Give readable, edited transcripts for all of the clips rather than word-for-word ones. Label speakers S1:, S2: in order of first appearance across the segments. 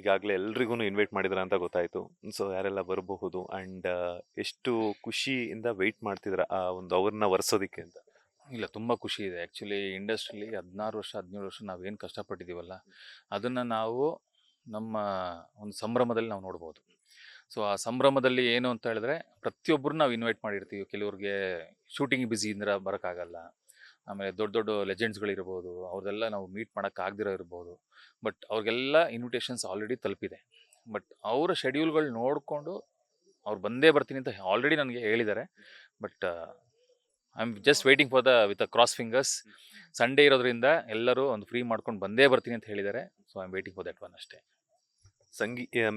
S1: ಈಗಾಗಲೇ ಎಲ್ರಿಗೂ ಇನ್ವೈಟ್ ಮಾಡಿದ್ರ ಅಂತ ಗೊತ್ತಾಯ್ತು. ಸೊ ಯಾರೆಲ್ಲ ಬರಬಹುದು ಅಂಡ್ ಎಷ್ಟು ಖುಷಿಯಿಂದ ವೆಯ್ಟ್ ಮಾಡ್ತಿದ್ರ ಆ ಒಂದು ಅವ್ರನ್ನ ವರ್ಸೋದಿಕ್ಕೆ ಅಂತ?
S2: ಇಲ್ಲ, ತುಂಬ ಖುಷಿ ಇದೆ. ಆ್ಯಕ್ಚುಲಿ ಇಂಡಸ್ಟ್ರಿಲಿ 16 ವರ್ಷ 17 ವರ್ಷ ನಾವೇನು ಕಷ್ಟಪಟ್ಟಿದ್ದೀವಲ್ಲ, ಅದನ್ನು ನಾವು ನಮ್ಮ ಒಂದು ಸಂಭ್ರಮದಲ್ಲಿ ನಾವು ನೋಡ್ಬೋದು. ಸೊ ಆ ಸಂಭ್ರಮದಲ್ಲಿ ಏನು ಅಂತ ಹೇಳಿದ್ರೆ, ಪ್ರತಿಯೊಬ್ಬರು ನಾವು ಇನ್ವೈಟ್ ಮಾಡಿರ್ತೀವಿ. ಕೆಲವ್ರಿಗೆ ಶೂಟಿಂಗ್ ಬ್ಯುಸಿಯಿಂದ ಬರೋಕ್ಕಾಗಲ್ಲ. ಆಮೇಲೆ ದೊಡ್ಡ ದೊಡ್ಡ ಲೆಜೆಂಡ್ಸ್ಗಳಿರ್ಬೋದು, ಅವ್ರದೆಲ್ಲ ನಾವು ಮೀಟ್ ಮಾಡೋಕ್ಕಾಗದಿರೋ ಇರ್ಬೋದು. ಬಟ್ ಅವ್ರಿಗೆಲ್ಲ ಇನ್ವಿಟೇಷನ್ಸ್ ಆಲ್ರೆಡಿ ತಲುಪಿದೆ. ಬಟ್ ಅವರ ಶೆಡ್ಯೂಲ್ಗಳು ನೋಡಿಕೊಂಡು ಅವ್ರು ಬಂದೇ ಬರ್ತೀನಿ ಅಂತ ಆಲ್ರೆಡಿ ನನಗೆ ಹೇಳಿದ್ದಾರೆ. But I am just waiting for with cross fingers. Sunday ಇರೋದ್ರಿಂದ ಎಲ್ಲರೂ ಒಂದು ಫ್ರೀ ಮಾಡ್ಕೊಂಡು ಬಂದೇ ಬರ್ತೀನಿ ಅಂತ ಹೇಳಿದ್ದಾರೆ. So I am waiting for that one ಅಷ್ಟೇ.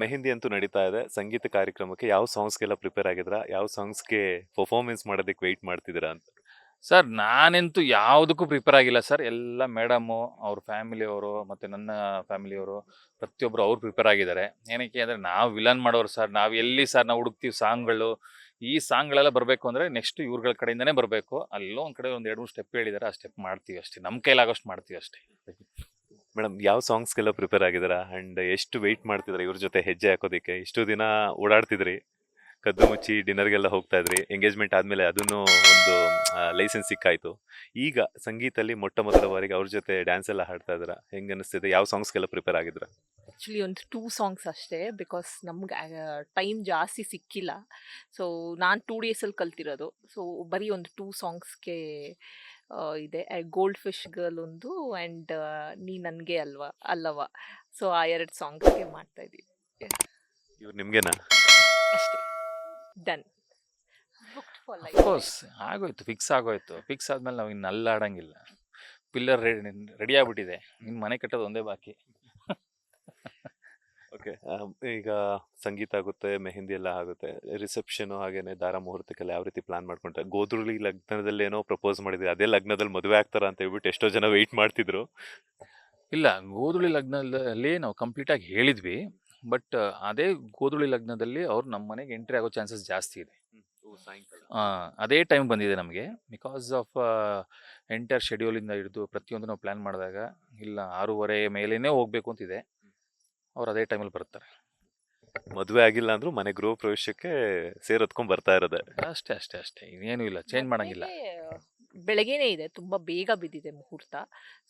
S1: ಮೆಹಂದಿ ಅಂತೂ ನಡೀತಾ ಇದೆ. ಸಂಗೀತ ಕಾರ್ಯಕ್ರಮಕ್ಕೆ ಯಾವ ಸಾಂಗ್ಸ್ಗೆಲ್ಲ ಪ್ರಿಪೇರ್ ಆಗಿದ್ರ? ಯಾವ ಸಾಂಗ್ಸ್ಗೆ ಪರ್ಫಾರ್ಮೆನ್ಸ್ ಮಾಡೋದಕ್ಕೆ ವೆಯ್ಟ್ ಮಾಡ್ತಿದ್ದೀರಾ ಅಂತ?
S2: ಸರ್, ನಾನಂತೂ ಯಾವುದಕ್ಕೂ ಪ್ರಿಪೇರ್ ಆಗಿಲ್ಲ ಸರ್. ಎಲ್ಲ ಮೇಡಮು, ಅವ್ರ ಫ್ಯಾಮಿಲಿಯವರು ಮತ್ತು ನನ್ನ ಫ್ಯಾಮಿಲಿಯವರು ಪ್ರತಿಯೊಬ್ಬರು ಅವ್ರು ಪ್ರಿಪೇರ್ ಆಗಿದ್ದಾರೆ. ಏನಕ್ಕೆ ಅಂದರೆ ನಾವು ವಿಲನ್ ಮಾಡೋರು ಸರ್. ನಾವು ಎಲ್ಲಿ ಸರ್ ನಾವು ಹುಡುಕ್ತೀವಿ ಸಾಂಗ್ಗಳು. ಈ ಸಾಂಗ್ಗಳೆಲ್ಲ ಬರಬೇಕು ಅಂದರೆ ನೆಕ್ಸ್ಟ್ ಇವ್ರಗಳ ಕಡೆಯಿಂದನೇ ಬರಬೇಕು. ಅಲ್ಲೋ ಒಂದು ಕಡೆ ಒಂದು 2-3 ಸ್ಟೆಪ್ ಹೇಳಿದ್ದಾರೆ, ಆ ಸ್ಟೆಪ್ ಮಾಡ್ತೀವಿ ಅಷ್ಟೇ. ನಮ್ಮ ಕೈಲಾಗೋಷ್ಟು ಮಾಡ್ತೀವಿ ಅಷ್ಟೇ.
S1: ಮೇಡಮ್, ಯಾವ ಸಾಂಗ್ಸ್ಗೆಲ್ಲ ಪ್ರಿಪೇರ್ ಆಗಿದ್ದೀರಾ ಅಂಡ್ ಎಷ್ಟು ವೆಯ್ಟ್ ಮಾಡ್ತಿದ್ರ ಇವ್ರ ಜೊತೆ ಹೆಜ್ಜೆ ಹಾಕೋದಿಕ್ಕೆ? ಇಷ್ಟು ದಿನ ಓಡಾಡ್ತಿದ್ರಿ, ಕದ್ದು ಮುಚ್ಚಿ ಡಿನ್ನರ್ಗೆಲ್ಲ ಹೋಗ್ತಾ ಇದ್ರಿ. ಎಂಗೇಜ್ಮೆಂಟ್ ಆದ್ಮೇಲೆ ಅದನ್ನು ಒಂದು ಲೈಸೆನ್ಸ್ ಸಿಕ್ಕಾಯ್ತು. ಈಗ ಸಂಗೀತಲ್ಲಿ ಮೊಟ್ಟ ಮೊದಲ ಬಾರಿಗೆ ಅವ್ರ ಜೊತೆ ಡ್ಯಾನ್ಸ್ ಎಲ್ಲ ಹಾಡ್ತಾ ಇದ್ರ, ಹೆಂಗ್ ಅನಿಸ್ತಿದೆ? ಯಾವ ಸಾಂಗ್ಸ್ಗೆಲ್ಲ ಪ್ರಿಪೇರ್ ಆಗಿದ್ರ?
S3: ಆ್ಯಕ್ಚುಲಿ ಒಂದು 2 ಸಾಂಗ್ಸ್ ಅಷ್ಟೇ, ಬಿಕಾಸ್ ನಮ್ಗೆ ಟೈಮ್ ಜಾಸ್ತಿ ಸಿಕ್ಕಿಲ್ಲ. ಸೊ ನಾನು 2 ಡೇಸಲ್ಲಿ ಕಲ್ತಿರೋದು. ಸೊ ಬರೀ ಒಂದು 2 ಸಾಂಗ್ಸ್ಗೆ ಇದೆ. ಗೋಲ್ಡ್ ಫಿಶ್ ಗರ್ಲ್ ಒಂದು ಆ್ಯಂಡ್ ನೀ ನನಗೆ ಅಲ್ಲವಾ. ಸೊ ಆ 2 ಸಾಂಗ್ಸ್ಗೆ ಮಾಡ್ತಾ ಇದ್ದೀವಿ
S1: ಇವ್ರು ನಿಮ್ಗೆನಾ?
S3: ಅಷ್ಟೇ. Done, booked for life.
S2: Course ಆಗೋಯ್ತು, ಫಿಕ್ಸ್ ಆಗೋಯ್ತು. ಫಿಕ್ಸ್ ಆದ್ಮೇಲೆ ನಾವು ಇನ್ನು ಅಲ್ಲಾಡಂಗಿಲ್ಲ. ಪಿಲ್ಲರ್ ರೆಡಿ ಆಗ್ಬಿಟ್ಟಿದೆ. ಇನ್ನು ಮನೆ ಕಟ್ಟೋದು ಒಂದೇ ಬಾಕಿ.
S1: ಓಕೆ, ಈಗ ಸಂಗೀತ ಆಗುತ್ತೆ, ಮೆಹಂದಿ ಎಲ್ಲ ಆಗುತ್ತೆ, ರಿಸೆಪ್ಷನ್ ಹಾಗೇನೆ ದಾರ ಮುಹೂರ್ತಕ್ಕೆಲ್ಲ ಯಾವ ರೀತಿ ಪ್ಲಾನ್ ಮಾಡ್ಕೊಂಡ್ರೆ? ಗೋಧುಳಿ ಲಗ್ನದಲ್ಲಿ ಏನೋ ಪ್ರಪೋಸ್ ಮಾಡಿದ್ರಿ, ಅದೇ ಲಗ್ನದಲ್ಲಿ ಮದುವೆ ಆಗ್ತಾರ ಅಂತ ಹೇಳ್ಬಿಟ್ಟು ಎಷ್ಟೋ ಜನ ವೆಯ್ಟ್ ಮಾಡ್ತಿದ್ರು.
S2: ಇಲ್ಲ, ಗೋಧುಳಿ ಲಗ್ನದಲ್ಲಿ ನಾವು ಕಂಪ್ಲೀಟಾಗಿ ಹೇಳಿದ್ವಿ. ಬಟ್ ಅದೇ ಗೋಧುಳಿ ಲಗ್ನದಲ್ಲಿ ಅವ್ರು ನಮ್ಮ ಮನೆಗೆ ಎಂಟ್ರಿ ಆಗೋ ಚಾನ್ಸಸ್ ಜಾಸ್ತಿ ಇದೆ. ಅದೇ ಟೈಮ್ ಬಂದಿದೆ ನಮಗೆ. ಬಿಕಾಸ್ ಆಫ್ ಎಂಟೈರ್ ಶೆಡ್ಯೂಲಿಂದ ಹಿಡಿದು ಪ್ರತಿಯೊಂದು ನಾವು ಪ್ಲ್ಯಾನ್ ಮಾಡಿದಾಗ, ಇಲ್ಲ 6:30 ಮೇಲೇ ಹೋಗ್ಬೇಕು ಅಂತಿದೆ. ಅವ್ರು ಅದೇ ಟೈಮಲ್ಲಿ ಬರ್ತಾರೆ.
S1: ಮದುವೆ ಆಗಿಲ್ಲ ಅಂದ್ರೂ ಮನೆ ಗೃಹ ಪ್ರವೇಶಕ್ಕೆ ಸೇರತ್ಕೊಂಡ್ ಬರ್ತಾ ಇರೋದೆ.
S2: ಅಷ್ಟೇ ಅಷ್ಟೇ ಅಷ್ಟೇ, ಇನ್ನೇನು ಇಲ್ಲ, ಚೇಂಜ್ ಮಾಡಂಗಿಲ್ಲ.
S3: ಬೆಳಗ್ಗೆನೇ ಇದೆ, ತುಂಬ ಬೇಗ ಬಿದ್ದಿದೆ ಮುಹೂರ್ತ.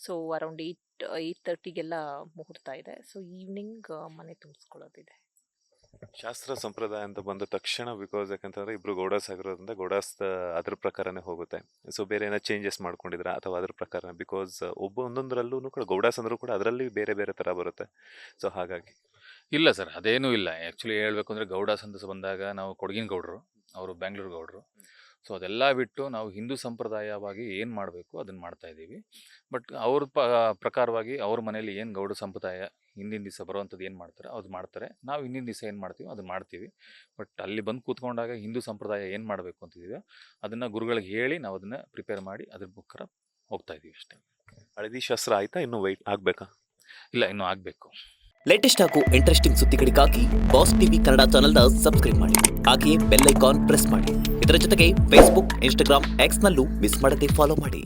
S3: ಸೊ ಅರೌಂಡ್ 8:30ಗೆಲ್ಲ ಮುಹೂರ್ತ ಇದೆ. ಸೊ ಈವ್ನಿಂಗ್ ಮನೆ ತುಂಬಿಸ್ಕೊಳ್ಳೋದಿದೆ.
S1: ಶಾಸ್ತ್ರ ಸಂಪ್ರದಾಯ ಅಂತ ಬಂದ ತಕ್ಷಣ, ಬಿಕಾಸ್ ಯಾಕಂತಂದ್ರೆ ಇಬ್ರು ಗೌಡಾಸ್ ಆಗಿರೋದ್ರಿಂದ ಗೌಡಾಸ್ ಅದ್ರ ಪ್ರಕಾರನೇ ಹೋಗುತ್ತೆ. ಸೊ ಬೇರೆ ಏನೋ ಚೇಂಜಸ್ ಮಾಡ್ಕೊಂಡಿದ್ರ ಅಥವಾ ಅದ್ರ ಪ್ರಕಾರ? ಬಿಕಾಸ್ ಒಂದೊಂದರಲ್ಲೂ ಕೂಡ ಗೌಡಾಸ್ ಅಂದ್ರೂ ಕೂಡ ಅದರಲ್ಲಿ ಬೇರೆ ಬೇರೆ ತರ ಬರುತ್ತೆ. ಸೊ ಹಾಗಾಗಿ
S2: ಇಲ್ಲ ಸರ್, ಅದೇನೂ ಇಲ್ಲ. ಆ್ಯಕ್ಚುಲಿ ಹೇಳ್ಬೇಕು ಅಂದರೆ ಗೌಡಾಸ್ ಅಂತ ಬಂದಾಗ ನಾವು ಕೊಡಗಿನ ಗೌಡರು, ಅವರು ಬ್ಯಾಂಗ್ಳೂರು ಗೌಡರು. ಸೊ ಅದೆಲ್ಲ ಬಿಟ್ಟು ನಾವು ಹಿಂದೂ ಸಂಪ್ರದಾಯವಾಗಿ ಏನು ಮಾಡಬೇಕು ಅದನ್ನು ಮಾಡ್ತಾ ಇದ್ದೀವಿ. ಬಟ್ ಅವ್ರ ಪ್ರಕಾರವಾಗಿ ಅವ್ರ ಮನೇಲಿ ಏನು ಗೌಡ ಸಂಪ್ರದಾಯ ಹಿಂದಿನ ದಿವಸ ಬರುವಂಥದ್ದು ಏನು ಮಾಡ್ತಾರೆ ಅದು ಮಾಡ್ತಾರೆ. ನಾವು ಹಿಂದಿನ ದಿವಸ ಏನು ಮಾಡ್ತೀವಿ ಅದನ್ನು ಮಾಡ್ತೀವಿ. ಬಟ್ ಅಲ್ಲಿ ಬಂದು ಕೂತ್ಕೊಂಡಾಗ ಹಿಂದೂ ಸಂಪ್ರದಾಯ ಏನು ಮಾಡಬೇಕು ಅಂತಿದ್ದೀವೋ ಅದನ್ನು ಗುರುಗಳಿಗೆ ಹೇಳಿ ನಾವು ಅದನ್ನು ಪ್ರಿಪೇರ್ ಮಾಡಿ ಅದ್ರ ಪ್ರಕಾರ ಹೋಗ್ತಾ ಇದ್ದೀವಿ ಅಷ್ಟೇ.
S1: ಹಳದಿ ಶಾಸ್ತ್ರ ಆಯ್ತಾ? ಇನ್ನೂ ವೆಯ್ಟ್ ಆಗ್ಬೇಕಾ?
S2: ಇಲ್ಲ, ಇನ್ನೂ ಆಗಬೇಕು.
S4: ಲೇಟೆಸ್ಟ್ ಹಾಗೂ ಇಂಟ್ರೆಸ್ಟಿಂಗ್ ಸುದ್ದಿಗಳಿಗಾಗಿ ಬಾಸ್ ಟಿವಿ ಕನ್ನಡ ಚಾನೆಲ್ನ ಸಬ್ಸ್ಕ್ರೈಬ್ ಮಾಡಿ. ಹಾಗೆಯೇ ಬೆಲ್ ಐಕಾನ್ ಪ್ರೆಸ್ ಮಾಡಿ. ಇದರ ಜೊತೆಗೆ ಫೇಸ್ಬುಕ್, ಇನ್ಸ್ಟಾಗ್ರಾಮ್, ಎಕ್ಸ್ನಲ್ಲೂ ಮಿಸ್ ಮಾಡದೆ ಫಾಲೋ ಮಾಡಿ.